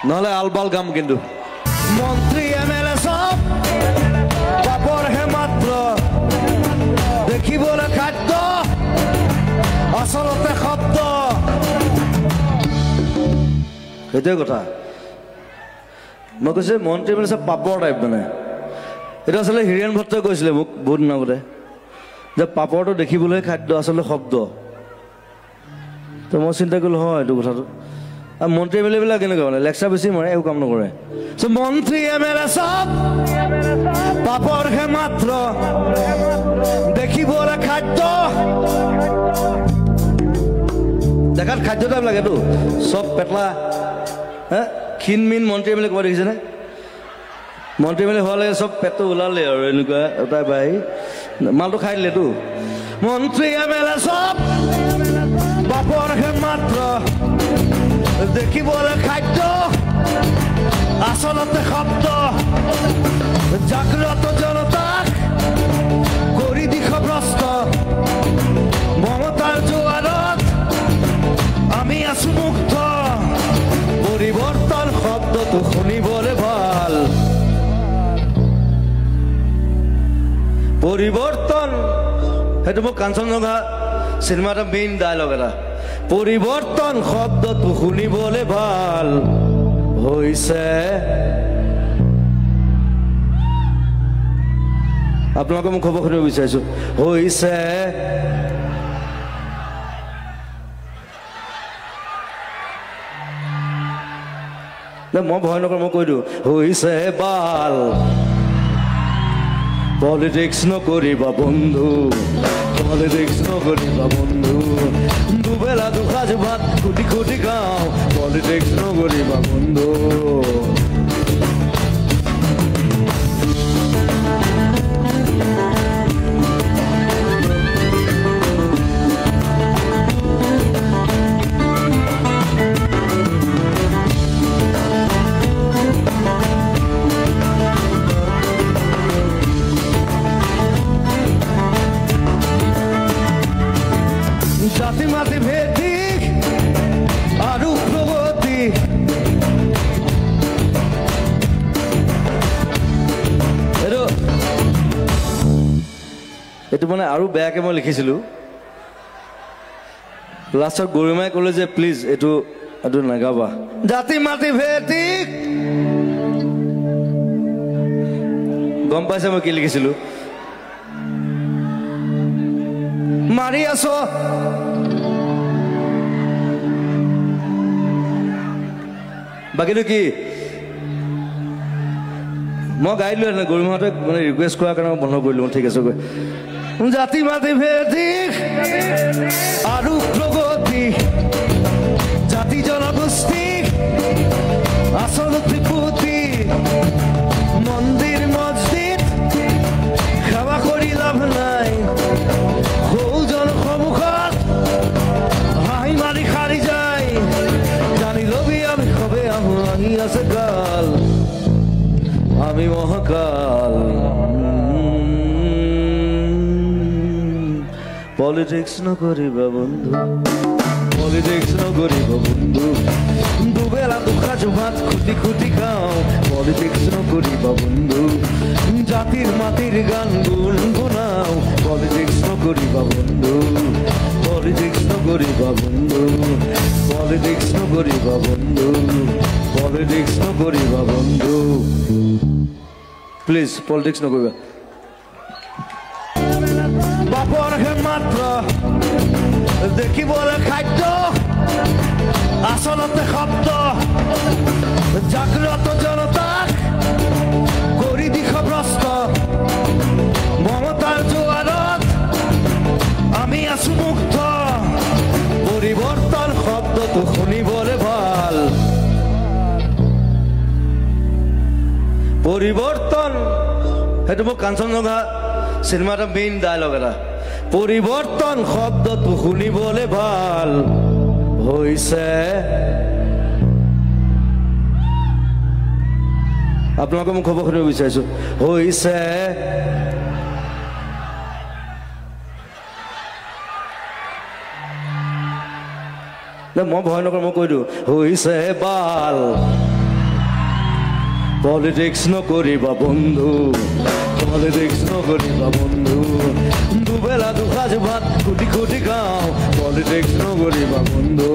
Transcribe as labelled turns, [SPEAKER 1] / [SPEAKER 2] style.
[SPEAKER 1] নহ'লে আলবাল গাম কিন্তু
[SPEAKER 2] মন্ত্ৰী এমএলএ সব পাপৰহে মাত্ৰ দেখিবলৈ খাদ্য আচলতে শব্দ
[SPEAKER 1] সেইটোৱে কথা মই কৈছোঁ মন্ত্ৰী মানে চব পাপৰ টাইপ মানে এইটো আচলতে হীৰেণ ভট্টই কৈছিলে মোক বহুত দিন আগতে যে পাপৰটো দেখিবলৈ খাদ্য আচলতে শব্দ তো মই চিন্তা কৰিলোঁ হয় এইটো কথাটো আৰু মন্ত্ৰী এম এল এবিলাক কেনেকুৱা মানে লেকচাৰ বেছি মাৰে একো কাম নকৰে
[SPEAKER 2] মন্ত্ৰী এমএলএ সব পাপৰহে মাত্ৰ দেখিবলৈ খাদ্য
[SPEAKER 1] দেখাত খাদ্য টাইপ লাগেতো চব পেটলা হে ক্ষীণ মিন মন্ত্ৰী এম এল এ ক'ব দেখিছেনে মন্ত্ৰী এম এল এ হোৱা লাগে চব পেটটো ওলালে আৰু এনেকুৱা এটা বাই মালটো খাই দিলেতো
[SPEAKER 2] মন্ত্ৰী এমএলএ সব পাপৰহে মাত্ৰ দেখিবলৈ খাদ্য আচলতে শব্দ জাগ্ৰত জনতাক কৰি দিশভ্ৰষ্ট মমতাৰ জোৱাৰত আমি আছো মুগ্ধ পৰিৱৰ্তন শব্দটো শুনিবলৈ ভাল
[SPEAKER 1] পৰিৱৰ্তন সেইটো মোক কাঞ্চনজংঘা চিনেমা এটা মেইন ডাইলগ এটা পৰিৱৰ্তন শব্দটো শুনিবলৈ ভাল হৈছে আপোনালোকে মোক খবৰ সুধিব বিচাৰিছোঁ হৈছে মই ভয় নকৰোঁ মই কৈ দিওঁ হৈছে বাল পলিটিক্স নকৰিবা বন্ধু পলিটিক্স নকৰিবা বন্ধু দুবেলা দুসাঁজ ভাত খুটি খুটি খাওঁ পলিটিক্স নকৰিবা বন্ধু
[SPEAKER 2] জাতি মাতি ভেদি আৰু প্ৰগতি
[SPEAKER 1] এইটো মানে আৰু বেয়াকৈ মই লিখিছিলোঁ লাষ্টত গৰিমাই ক'লে যে প্লিজ এইটো নাগাবা
[SPEAKER 2] জাতি মাতি ভেদি
[SPEAKER 1] গম পাইছে মই কি লিখিছিলোঁ
[SPEAKER 2] মাৰি আছো
[SPEAKER 1] বাকীটো কি মই গাই দিলোঁ হেঁতেন গৰিমাহঁতে মানে ৰিকুৱেষ্ট কৰাৰ কাৰণে মই বন্ধ কৰিলোঁ ঠিক আছে গৈ
[SPEAKER 2] জাতি মাতি ভেদি আৰু প্ৰগতি জাতি জনগোষ্ঠী আচল ত্ৰিপুতি মন্দিৰ মছজিদ সেৱা কৰি লাভ নাই সৌজন সন্মুখত হাঁহি মাৰি সাৰি যায় জানি লবি আমি সবে আহোঁ আহি আছে কাল
[SPEAKER 1] আমি মহাকাল পলিটিক্স নকৰিবা বন্ধু পলিটিক্স নকৰিবা বন্ধু দুবেলা দুসাঁজ ভাত খুটি খুটি খাওঁ পলিটিক্স নকৰিবা বন্ধু জাতিৰ মাটিৰ গান গুণগুণাওঁ পলিটিক্স নকৰিবা বন্ধু পলিটিক্স নকৰিবা বন্ধু পলিটিক্স নকৰিবা বন্ধু পলিটিক্স নকৰিবা বন্ধু প্লিজ পলিটিক্স নকৰিবা
[SPEAKER 2] বাপৰহে মাত্ৰ দেখিবলৈ খাদ্য আচলতে শব্দ জাগ্ৰত জনতাক কৰি দিশভ্ৰষ্ট মমতাৰ জোৱাৰত আমি আছো মুগ্ধ পৰিৱৰ্তন শব্দটো শুনিবলৈ ভাল
[SPEAKER 1] পৰিৱৰ্তন সেইটো মোক কাঞ্চনজংঘা চিনেমা এটা মেইন ডাইলগ এটা পৰিৱৰ্তন শব্দটো শুনিবলৈ ভাল হৈছে আপোনালোকে মোক খবৰ সুধিব বিচাৰিছোঁ হৈছে মই ভয় নকৰোঁ মই কৈ দিওঁ হৈছে বাল পলিটিক্স নকৰিবা বন্ধু, পলিটিক্স নকৰিবা বন্ধু, দুবেলা দুসাঁজ ভাত খুটি খুটি খাওঁ, পলিটিক্স নকৰিবা বন্ধু।